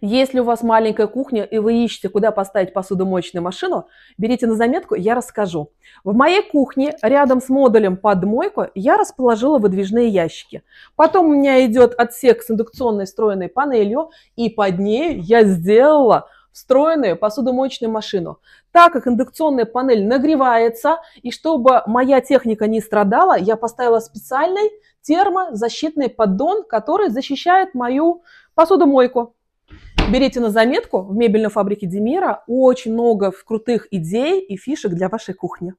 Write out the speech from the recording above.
Если у вас маленькая кухня и вы ищете, куда поставить посудомоечную машину, берите на заметку, я расскажу. В моей кухне рядом с модулем под мойку я расположила выдвижные ящики. Потом у меня идет отсек с индукционной встроенной панелью, и под ней я сделала встроенную посудомоечную машину. Так как индукционная панель нагревается, и чтобы моя техника не страдала, я поставила специальный термозащитный поддон, который защищает мою посудомойку. Берите на заметку, в мебельной фабрике Демира очень много крутых идей и фишек для вашей кухни.